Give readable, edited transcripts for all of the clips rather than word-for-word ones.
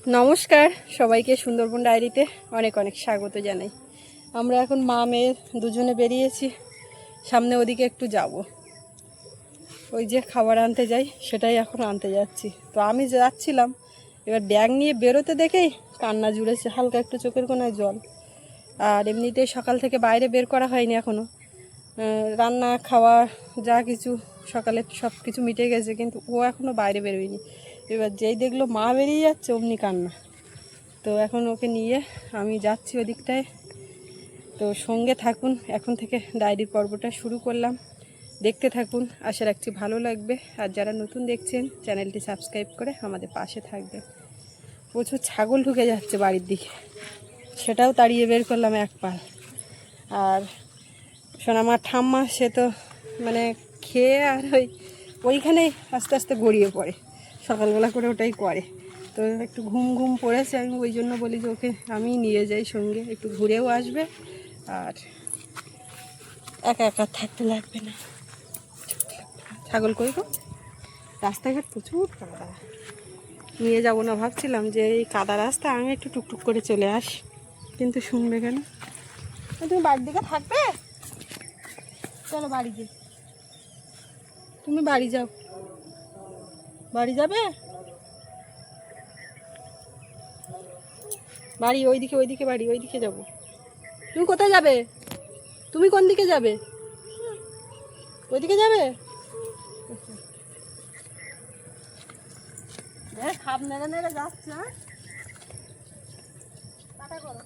নমস্কার সবাইকে, সুন্দরবন ডায়েরিতে অনেক অনেক স্বাগত জানাই। আমরা এখন মা মেয়ে দুজনে বেরিয়েছি, সামনে ওদিকে একটু যাব। ওই যে খাবার আনতে যাই সেটাই এখন আনতে যাচ্ছি। তো আমি যাচ্ছিলাম, এবার ব্যাগ নিয়ে বেরোতে দেখেই কান্না জুড়েছে, হালকা একটু চোখের কোনায় জল। আর এমনিতেই সকাল থেকে বাইরে বের করা হয়নি এখনও, রান্না খাওয়া যা কিছু সকালে সব কিছু মিটে গেছে, কিন্তু ও এখনও বাইরে বেরোয়নি। এবার যেই দেখলো মা বেরিয়ে যাচ্ছে অমনি কান্না। তো এখন ওকে নিয়ে আমি যাচ্ছি ওদিকটায়। তো সঙ্গে থাকুন, এখন থেকে ডায়েরির পর্বটা শুরু করলাম, দেখতে থাকুন, আশা রাখছি ভালো লাগবে। আর যারা নতুন দেখছেন চ্যানেলটি সাবস্ক্রাইব করে আমাদের পাশে থাকবে। প্রচুর ছাগল ঢুকে যাচ্ছে বাড়ির দিকে, সেটাও তাড়িয়ে বের করলাম এক পাল। আর সোনামার ঠাম্মা সে তো মানে খেয়ে আর ওইখানেই আস্তে আস্তে গড়িয়ে পড়ে, সকালবেলা করে ওটাই করে। তো একটু ঘুম ঘুম পড়েছে, আমি ওই জন্য বলি যে ওকে আমি নিয়ে যাই সঙ্গে, একটু ঘুরেও আসবে আর একা একা থাকতে লাগবে না। ছাগল কই গো, রাস্তাঘাট প্রচুর কাদা, নিয়ে যাব না ভাবছিলাম যে এই কাদা রাস্তা আমি একটু টুকটুক করে চলে আসি, কিন্তু শুনবে কেন। তুমি বাড়ির দিকে থাকবে, চলো বাড়ি যাই। তুমি বাড়ি যাও, বাড়ি যাবে? বাড়ি ওইদিকে, ওইদিকে বাড়ি, ওইদিকে যাবো। তুমি কোথায় যাবে? তুমি কোন দিকে যাবে? ওইদিকে যাবে? খাপ নেড়ে নেড়ে যাচ্ছে। টাটা করো।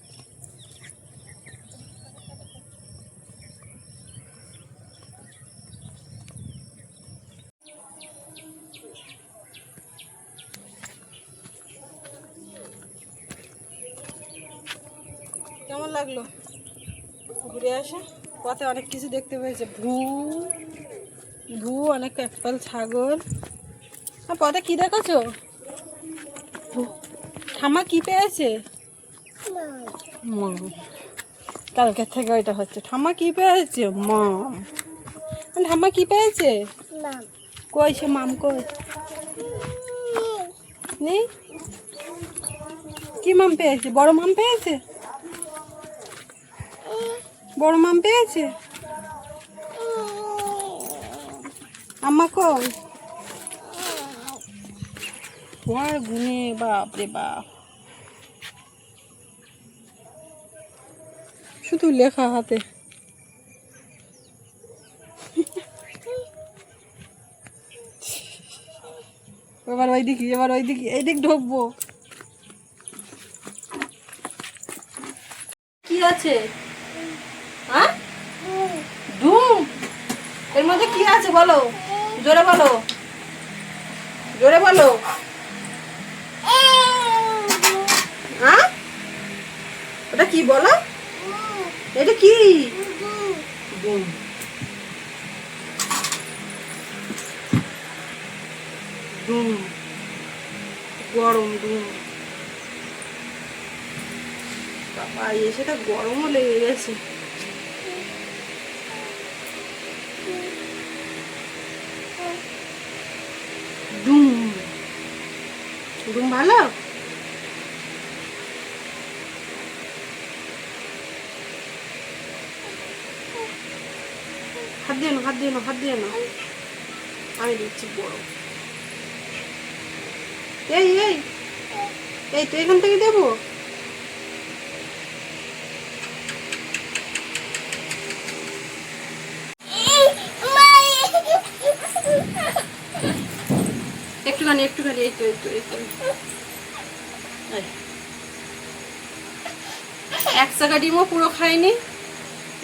কেমন লাগলো ঘুরে আসে? পথে অনেক কিছু দেখতে পেয়েছে, ভু অনেক একপাল ছাগল। পথে কি দেখেছো? ঠাম্মা কি পেয়েছে? কালকের থেকে ওইটা হচ্ছে, ঠাম্মা কি পেয়েছে? মাম। ঠাম্মা কি পেয়েছে? কই সে মাম, কই নেই? কি মাম পেয়েছে? বড় মাম পেয়েছে, বড় মাম পেয়েছে। আম্মা কই? তোমার গুনে বাপ রে বাপ, শুধু লেখা হাতে। এবার ওইদিকে, এবার ওইদিকে, এইদিক ঢুকবো। কি আছে? হ্যাঁ, ধুম। এর মধ্যে কি আছে বলো, জোরে বলো, জোরে বলো। হ্যাঁ, ওটা কি বলো? এটা কি? ডিম। ডিম, গরম ডিম। বাবা সেটা গরমও লেগে গেছে। ডুম ডুম ভালো। হাত দিয়ে না, হাত দিয়ে না, হাত দিয়ে না, আমি দিচ্ছি বড়। এই এই এই তো এখান থেকে দেবো। একটুখানি একটুখানি, এই তো এই তো এই তো, এক চাকা ডিমও পুরো খাইনি,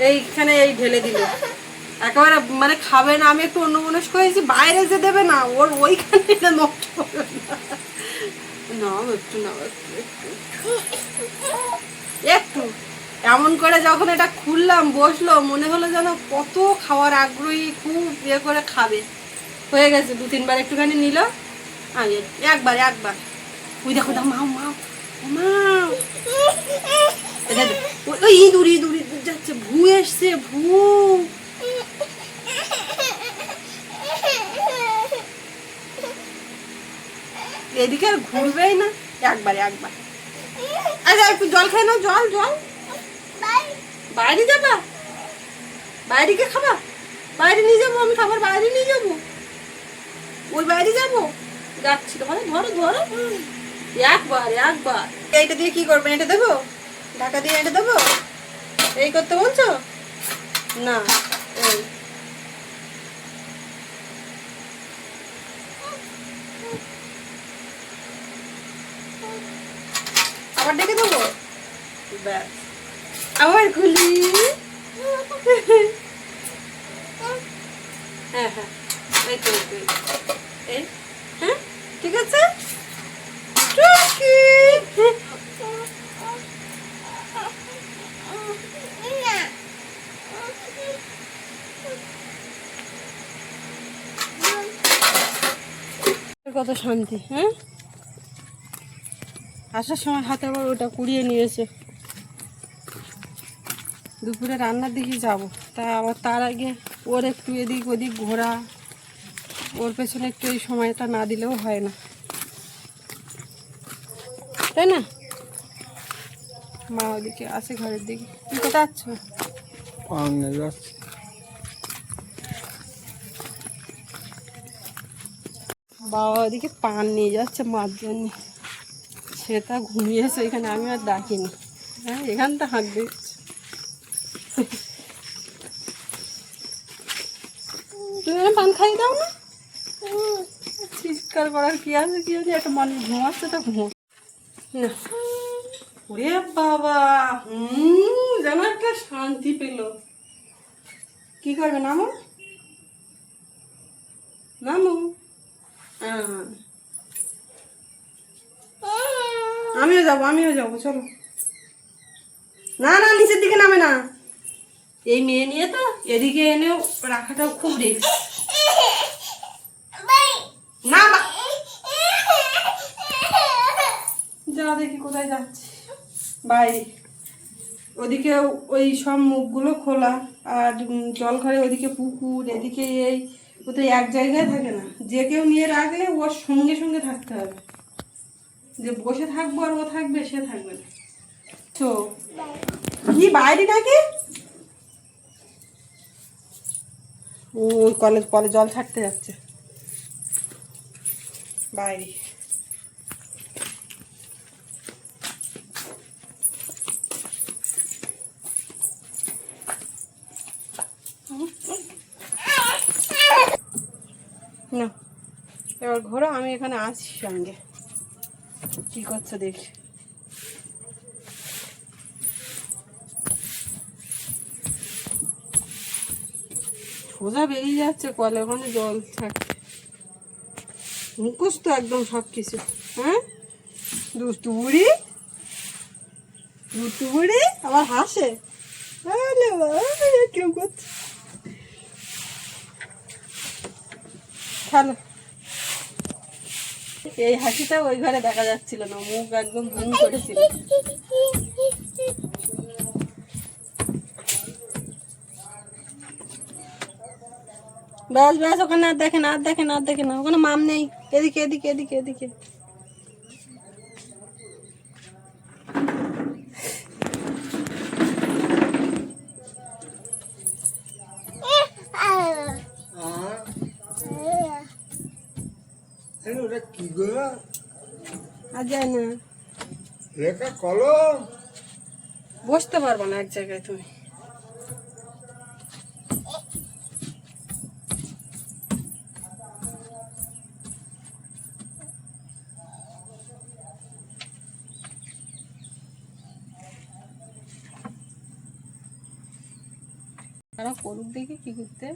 এইখানে এই ঢেলে দিল একেবারে, মানে খাবে না। আমি একটু অন্যমনস্ক হয়েছি, বাইরে যে দেবে না, ওর ওইখানে নষ্ট করবে না। একটু না, একটু এমন করে যখন এটা খুললাম বসলো, মনে হলো যেন কত খাওয়ার আগ্রহী, খুব ইয়ে করে খাবে। হয়ে গেছে, 2-3 বার একটুখানি নিল। একবার একবার ওই দেখো, মাও মাও মাও, ওই ইঁদুর ইঁদুর ইঁদুর যাচ্ছে, ভু এসছে, ভু। এদিকে আর ঘুরবেই না, একবার আচ্ছা একটু জল খেয়ে নাও, জল জল। বাইরে যাবা? বাইরে কে খাবা? বাইরে নিয়ে যাবো আমি, খাবার বাইরে নিয়ে যাবো, ওই বাইরে যাবো। যাচ্ছি তো, ধরো ধরো, একবার। এইটা দিয়ে কি করবেন? এটা দেবো, ঢাকা দিয়ে এটা দেবো, এই করতে বলছো না? এই আবার ডেকে দেবো, ব্যাস আবার খুলি। হ্যাঁ এই তো এই, হ্যাঁ ঠিক আছে। কত শান্তি। হ্যাঁ, আসার সময় হাতে আবার ওটা কুড়িয়ে নিয়েছে। দুপুরে রান্নার দিকে যাব, তা আবার তার আগে ওর একটু এদিক ওদিক ঘোরা, ওর পেছনে একটু এই সময়টা না দিলেও হয় না, তাই না? মা ওদিকে আছে ঘরের দিকে। তুই কোথায় আছো? বাবা ওদিকে পান নিয়ে যাচ্ছে মার জন্য, সেটা ঘুমিয়েছে এখানে, আমি আর ডাকিনি। হ্যাঁ এখানটা হাঁক দিচ্ছে। তুমি পান খাইয়ে দাও না, চিৎকার করার কি আছে? কি আছে, একটা মানুষ ঘুমাচ্ছে তো ঘুমো না। ওরে বাবা, যেন একটা শান্তি পেল। কি করবে? নামো নামো। আমিও যাবো চলো। না না, নিচের দিকে নামে না, এই মেয়ে নিয়ে তো এদিকে এনেও রাখাটাও খুব রিস্ক। না যা দেখি কোথায় যাচ্ছি, বাইরে। ওদিকে ওই সব মুখগুলো খোলা, আর জল ঘরে ওদিকে পুকুর, এদিকে এই, ও তো এক জায়গায় থাকে না। যে কেউ নিয়ে রাখলে ওর সঙ্গে সঙ্গে থাকতে হবে, যে বসে থাকবো আর ও থাকবে, সে থাকবে না। তো কি বাইরে নাকি? ওই কলে জল ছাড়তে যাচ্ছে বাইরে। না এবার ঘোরো, আমি এখানে আছি সঙ্গে। কি করছো দেখি। সোজা বেরিয়ে যাচ্ছে কলে, ওখানে জল থাকে। মুখোশ তো একদম সব কিছু। হ্যাঁ দুষ্টু বুড়ি, আবার হাসে। কেউ করছে খেলো। এই হাসিটা ওই ঘরে দেখা যাচ্ছিল না, মুখ একদম ভুম করেছিল। ব্যাস ওখানে আর দেখে না, ওখানে মাম নেই। এদিকে। আর যায় না, বসতে পারবো না এক জায়গায় তুমি। তারা করুক দেখি কি করতে।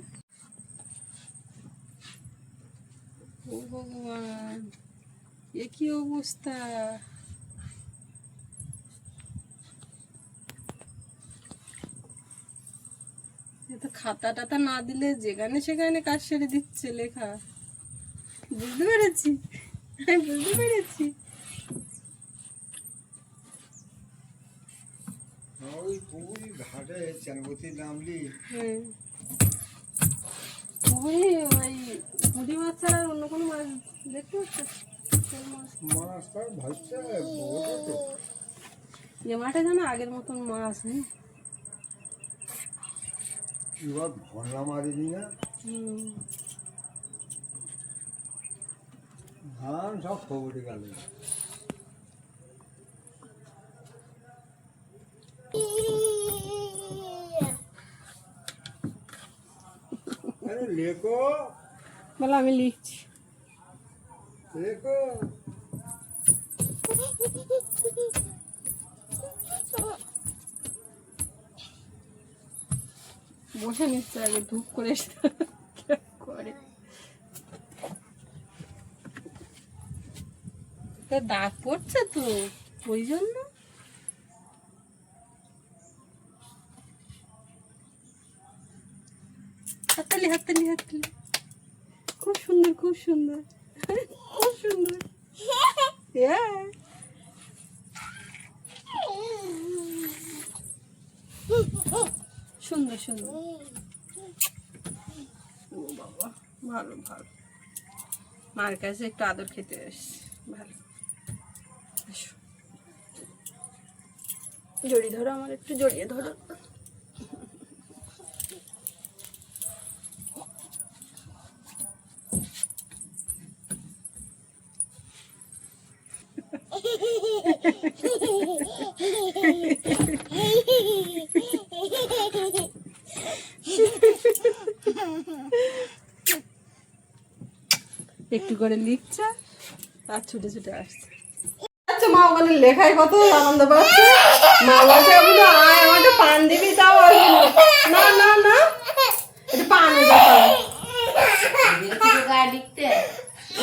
ও ভগবান, এ কি অবস্থা! তো খাতা টাতা না দিলে যেখানে সেখানে কাজ সেরে দিচ্ছে লেখা। বুঝতে পেরেছি। ঘাটে চানবতী নামলি ওই পুঁটি মাছ ছাড়া অন্য কোনো মাছ দেখতে পাচ্ছ? মাছটা ভাজছে বড় তো। এ মাঠে যেন আগের মতন মাছ নেই। এবার ভরলা মারিনি না, ধান সব খবরে গেল। আরে লেখো বলো আমি লিখছি। লেখো। বসে নিচ্ছে আগে ধূপ করে করে দাগ পড়ছে তো ওই জন্য। হাততালি হাততালি হাততালি। খুব সুন্দর খুব সুন্দর খুব সুন্দর। Yeah. সুন্দর সুন্দর। ও বাবা ভালো ভালো, মার কাছে একটু আদর খেতে এসছি। ভালো, আসো জড়িয়ে ধরো, আমার একটু জড়িয়ে ধরো। একটু করে লিখছে আর ছুটে ছুটে আসছে। আচ্ছা মা ওখানে লেখায় কত আনন্দ পাচ্ছে। মা বলছে বলো আয় আমাকে পান দিবি, তাও আসবি না। না না না, এটা পান দেখাও।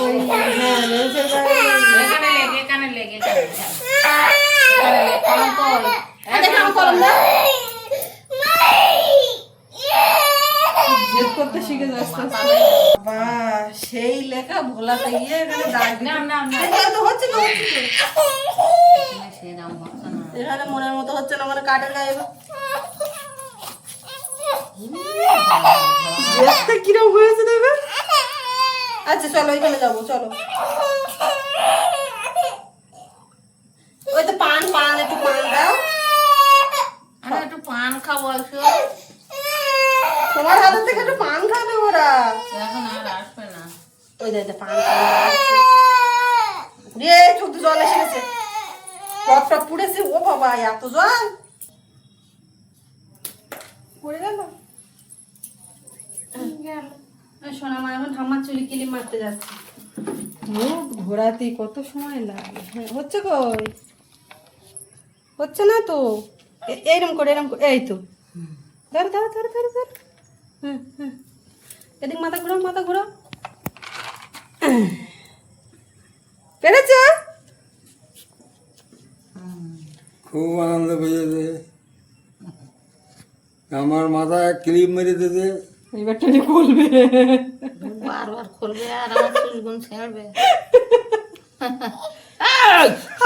ওই হ্যাঁ রেলসের গায়ে জেদ করতে শিখে যাচ্ছে। বাবা সেই লেখা ভোলাতে গিয়ে এখানে দাগ তো হচ্ছে না, এখানে মনের মতো হচ্ছে না, মানে কাঠের গায়ে জেদটা কিরকম হয়েছে দেখবে। আচ্ছা চলো এখানে যাবো, চলো। ওই তো পান পান, একটু পান দাও। একটু পান খাবো। তোমার হাতের থেকে একটু পান খাবে ওরা। এখন আর আসবে না। ওই দেখতে পান রে, চোখ তো জল এসে গেছে, পটটা পুড়েছে। ও বাবা এত জল পড়ে গেল। সোনা মা এখন ঠাম্মার চুলি কিলি মারতে যাচ্ছে। মুখ ঘোরাতে কত সময় লাগে। হচ্ছে কই, হচ্ছে না তো। এইরকম করে এরকম করে, এই তো ধর ধর ধর ধর ধর। হুম হুম, এদিক মাথা ঘুরাও মাথা ঘুরাও। পেরেছ? খুব আনন্দ পেয়েছে। আমার মাথায় ক্লিপ মেরে দিতে। এবার টেনে খুলবে, বারবার খুলবে আর আমার চুলগুন ছেড়বে।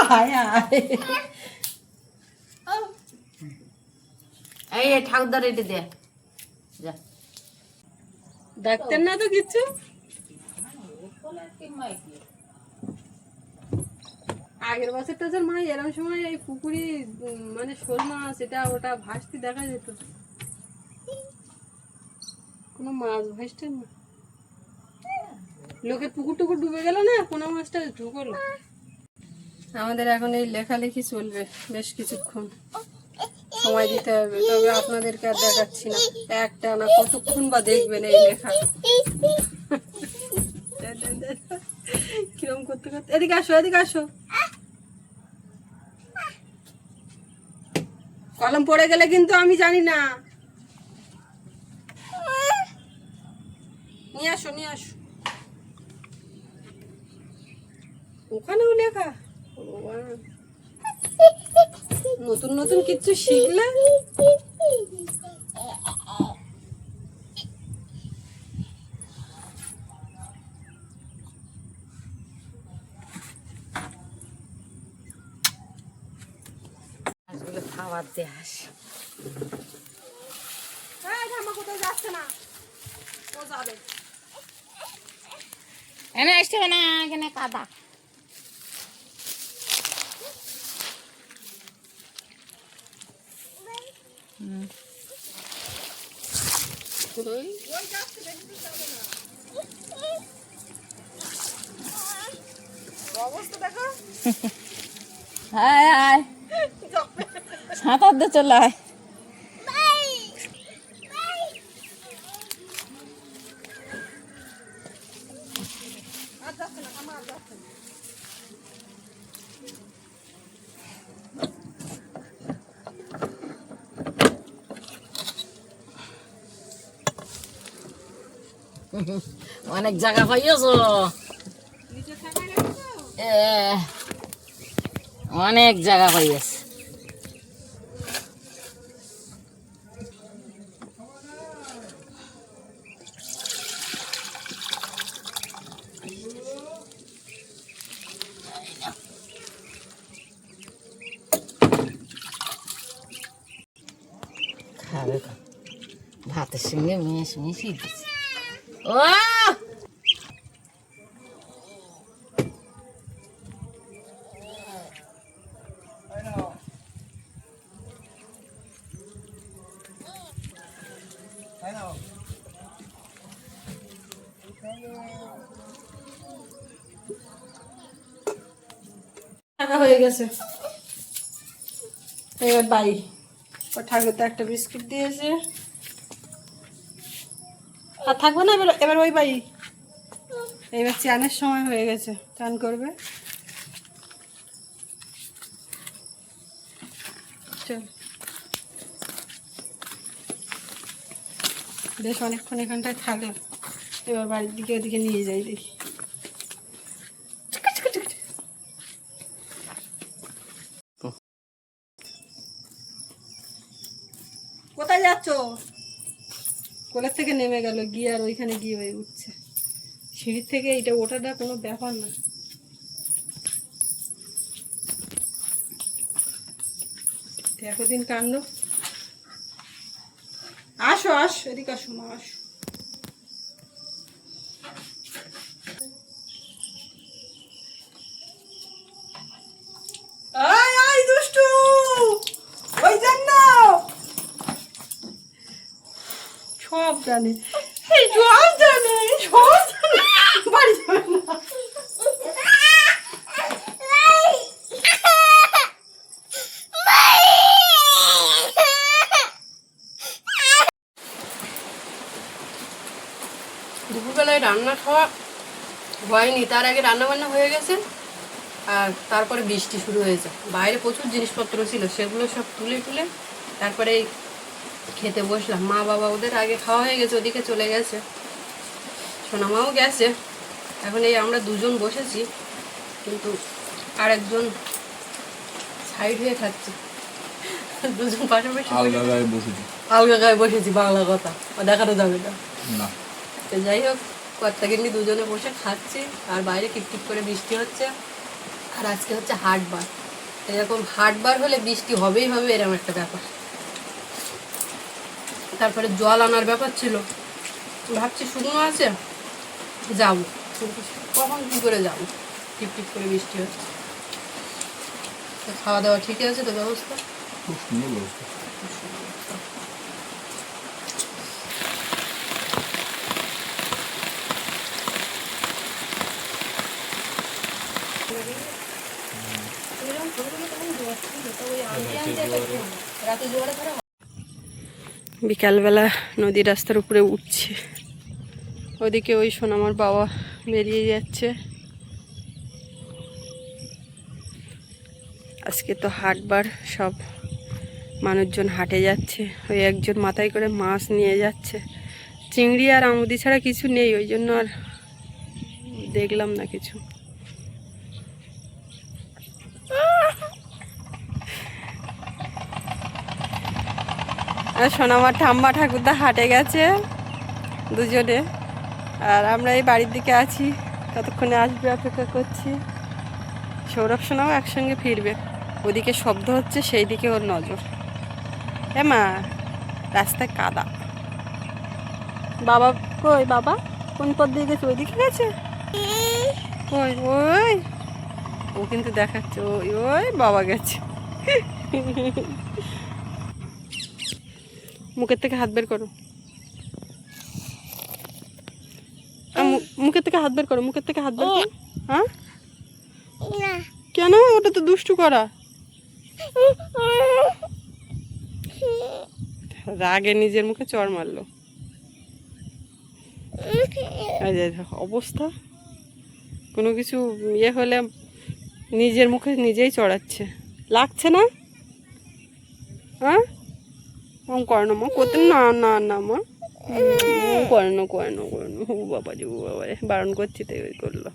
হায় হায়। এই ঠাকুরদার এটি দে যা। ডাক্তার না তো কিচ্ছু। আগের বছর তো তোর মা এরকম সময় এই পুকুরি মানে শোল মাছ এটা ওটা ভাসতে দেখা যেত, কোনো মাছ ভাসতে না। লোকের পুকুর টুকুর ডুবে গেল না, কোনো মাছটা ঢুকলো। আমাদের এখন এই লেখালেখি চলবে বেশ কিছুক্ষণ, সময় দিতে হবে। তবে আপনাদেরকে আর দেখাচ্ছি না, একটা না কতক্ষণ বা দেখবেন এই লেখা। কিরম করতে করতে। এদিকে আসো এদিকে আসো। কলম পড়ে গেলে কিন্তু আমি জানি না। নিয়ে আসো নিয়ে আসো। ওখানেও লেখা। নতুন নতুন কিছু শিখলে। খাবার দিয়ে আস। কোথাও যাচ্ছে না, ও যাবে। এনে আসতে হবে না, এখানে কাদা। হায় হায় সাঁতার দিয়ে চলে আয়। অনেক জায়গা পাইয়েছ, অনেক জায়গা পাইয়েছ। খাবে ভাতের সঙ্গে মিশিয়ে দিচ্ছে। ও টাকা হয়ে গেছে। এবার বাড়ি ও ঠাকুর তো একটা বিস্কুট দিয়েছে, আর থাকবো না এবার। এবার ওই বাড়ি এবার চানের সময় হয়ে গেছে, চান করবে। চল বেশ অনেকক্ষণ এখানটায় থাকলো, এবার বাড়ির দিকে ওদিকে নিয়ে যাই দেখি। কোথায় যাচ্ছ? কোলের থেকে নেমে গেল, গিয়ে আর ওইখানে গিয়ে হয়ে উঠছে। সিঁড়ির থেকে এইটা ওঠাটা কোনো ব্যাপার না। দেখো দিন কাণ্ড। আসো আসো, এদিকে আসো মা, আসো। আয় আয় দুষ্টু, ওই জন্য সব জানে, এই সব জানে, সব জানে, বাড়ি যাবে না। দুপুরবেলায় রান্না খাওয়া হয়নি, তার আগে রান্না বান্না হয়ে গেছে, আর তারপরে বৃষ্টি শুরু হয়েছে। বাইরে প্রচুর জিনিসপত্র ছিল, সেগুলো সব তুলে তুলে তারপরে খেতে বসলাম। মা বাবা ওদের আগে খাওয়া হয়ে গেছে, ওদিকে চলে গেছে, সোনামাও গেছে। এখন এই আমরা দুজন বসেছি, কিন্তু আরেকজন সাইড হয়ে খাচ্ছে। দুজন পাশাপাশি আলগা গায়ে বসেছি। আলগা গায়ে বসেছি, বাংলা কথা দেখানো যাবে না। না, তো যাই হোক, কর্তা কিন্তু দুজনে বসে খাচ্ছি, আর বাইরে টিপটিপ করে বৃষ্টি হচ্ছে। আর আজকে হচ্ছে হাটবার, এরকম হাটবার হলে বৃষ্টি হবেই হবে, এরকম একটা ব্যাপার। তারপরে জল আনার ব্যাপার ছিল, ভাবছি শুকনো আছে যাবো, কিন্তু কখন কী করে যাবো, টিপটিপ করে বৃষ্টি হচ্ছে। তো খাওয়া দাওয়া ঠিক আছে তো ব্যবস্থা? খুব সুন্দর ব্যবস্থা। বিকালবেলা নদী রাস্তার উপরে উঠছে, ওদিকে ওই সোনামার বাবা বেরিয়ে যাচ্ছে। আজকে তো হাটবার, সব মানুষজন হাটে যাচ্ছে। ওই একজন মাথায় করে মাছ নিয়ে যাচ্ছে, চিংড়ি আর আমুদি ছাড়া কিছু নেই, ওই জন্য আর দেখলাম না কিছু। আর সোনামার ঠাম্মা ঠাকুরদা হাটে গেছে দুজনে, আর আমরা এই বাড়ির দিকে আছি, ততক্ষণে আসবে অপেক্ষা করছি। সৌরভ সোনাও একসঙ্গে ফিরবে, ওদিকে শব্দ হচ্ছে, সেই দিকে ওর নজর। হ্যাঁ মা, রাস্তায় কাদা। বাবা কই? বাবা কোন পথ দিয়ে গেছে? ওইদিকে গেছে। ওই ওই ও কিন্তু দেখাচ্ছে, ওই ওই বাবা গেছে। মুখের থেকে হাত বের করো। মুখের থেকে হাত বের করো, মুখের থেকে হাত বের করো। হ্যাঁ কেন? ওটা তো দুষ্টু করা। রাগে নিজের মুখে চড় মারলো। এই যে দেখো অবস্থা, কোনো কিছু ইয়ে হলে নিজের মুখে নিজেই চড়াচ্ছে। লাগছে না? হ্যাঁ করে না মা, করতে না না না মা, করে না ও বাবা যে ও বাবা বারণ করছি তাই ওই করলো।